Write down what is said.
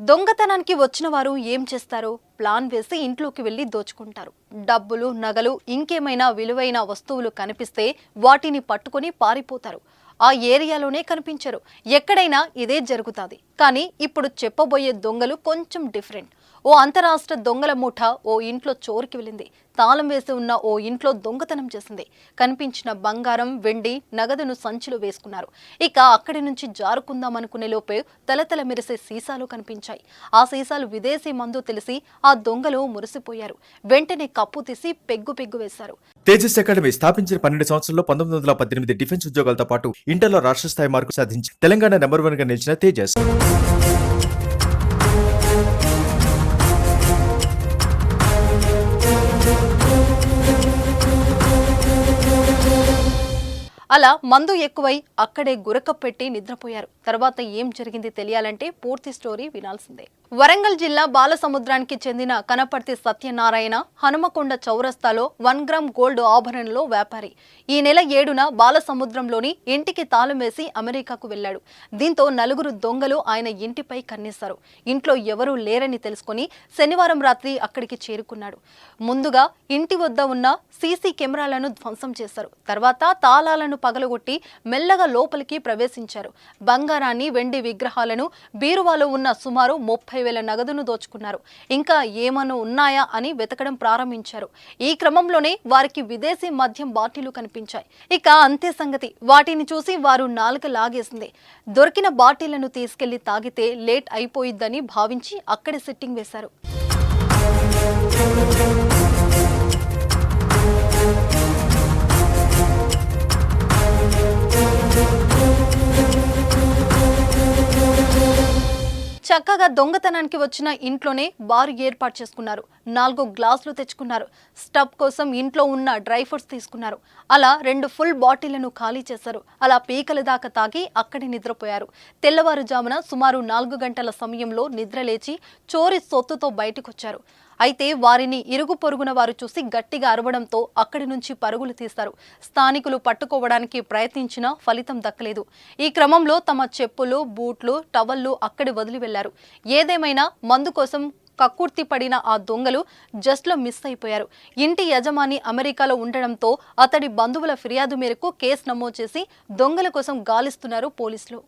దొంగతనానికి వచ్చిన వారు ఏం చేస్తారు? ప్లాన్ వేసి ఇంట్లోకి వెళ్లి దోచుకుంటారు. డబ్బులు, నగలు, ఇంకేమైనా విలువైన వస్తువులు కనిపిస్తే వాటిని పట్టుకొని పారిపోతారు. ఆ ఏరియాలోనే కనిపించరు. ఎక్కడైనా ఇదే జరుగుతాది. కానీ ఇప్పుడు చెప్పబోయే దొంగలు కొంచెం డిఫరెంట్. ఓ అంతరాష్ట్ర దొంగల ముఠా ఓ ఇంట్లో చోరికి వెళ్ళింది. తాళం వేసి ఉన్న ఓ ఇంట్లో దొంగతనం చేసింది. కనిపించిన బంగారం, వెండి, నగదును సంచిలో వేసుకున్నారు. ఇక అక్కడి నుంచి జారుకుందామనుకునే లోపే తలతల మెరిసే సీసాలు కనిపించాయి. ఆ సీసాలు విదేశీ మందు తెలిసి ఆ దొంగలు మురిసిపోయారు. వెంటనే కప్పు తీసి పెగ్గు వేశారు. తేజస్ అకాడమీ స్థాపించిన 12 సంవత్సరంలో 1918 డిఫెన్స్ ఉద్యోగాలతో పాటు ఇంటర్లో రాష్ట్ర స్థాయి మార్కు సాధించి తెలంగాణ నెంబర్ 1 గా నిలిచిన తేజస్. అలా మందు ఎక్కువై అక్కడే గురక పెట్టి నిద్రపోయారు. తర్వాత ఏం జరిగింది తెలియాలంటే పూర్తి స్టోరీ వినాల్సిందే. వరంగల్ జిల్లా బాలసముద్రానికి చెందిన కనపర్తి సత్యనారాయణ హనుమకొండ చౌరస్తాలో 1 గ్రామ్ గోల్డ్ ఆభరణంలో వ్యాపారి. ఈ నెల 7న బాలసముద్రంలోని ఇంటికి తాళం వేసి అమెరికాకు వెళ్లాడు. దీంతో నలుగురు దొంగలు ఆయన ఇంటిపై కన్నేశారు. ఇంట్లో ఎవరూ లేరని తెలుసుకుని శనివారం రాత్రి అక్కడికి చేరుకున్నాడు. ముందుగా ఇంటి వద్ద ఉన్న సీసీ కెమెరాలను ధ్వంసం చేశారు. తర్వాత తాళాలను పగలగొట్టి మెల్లగా లోపలికి ప్రవేశించారు. బంగారాన్ని, వెండి విగ్రహాలను, బీరువాలో ఉన్న సుమారు 30,000 నగదును దోచుకున్నారు. ఇంకా ఏమన్నా ఉన్నాయా అని వెతకడం ప్రారంభించారు. ఈ క్రమంలోనే వారికి విదేశీ మద్యం బాటిళ్లు కనిపించాయి. ఇక అంతే సంగతి. వాటిని చూసి వారు నాలుక లాగేసింది. దొరికిన బాటిళ్లను తీసుకెళ్లి తాగితే లేట్ అయిపోయిద్దని భావించి అక్కడే సిట్టింగ్ వేశారు. చక్కగా దొంగతనానికి వచ్చిన ఇంట్లోనే బారు ఏర్పాటు చేసుకున్నారు. 4 గ్లాసులు తెచ్చుకున్నారు. స్టవ్ కోసం ఇంట్లో ఉన్న డ్రై ఫ్రూట్స్ తీసుకున్నారు. అలా 2 ఫుల్ బాటిళ్లను ఖాళీ చేశారు. అలా పీకల దాకా తాగి అక్కడే నిద్రపోయారు. తెల్లవారుజామున సుమారు 4 గంటల సమయంలో నిద్రలేచి చోరీ సొత్తుతో బయటకొచ్చారు. అయితే వారిని ఇరుగు పొరుగున వారు చూసి గట్టిగా అరవడంతో అక్కడి నుంచి పరుగులు తీశారు. స్థానికులు పట్టుకోవడానికి ప్రయత్నించినా ఫలితం దక్కలేదు. ఈ క్రమంలో తమ చెప్పులు, బూట్లు, టవళ్లు అక్కడి వదిలి వెళ్లారు. ఏదేమైనా మందు కోసం కక్కుర్తి పడిన ఆ దొంగలు జస్ట్లో మిస్ అయిపోయారు. ఇంటి యజమాని అమెరికాలో ఉండడంతో అతడి బంధువుల ఫిర్యాదు మేరకు కేసు నమోదు చేసి దొంగల కోసం గాలిస్తున్నారు పోలీసులు.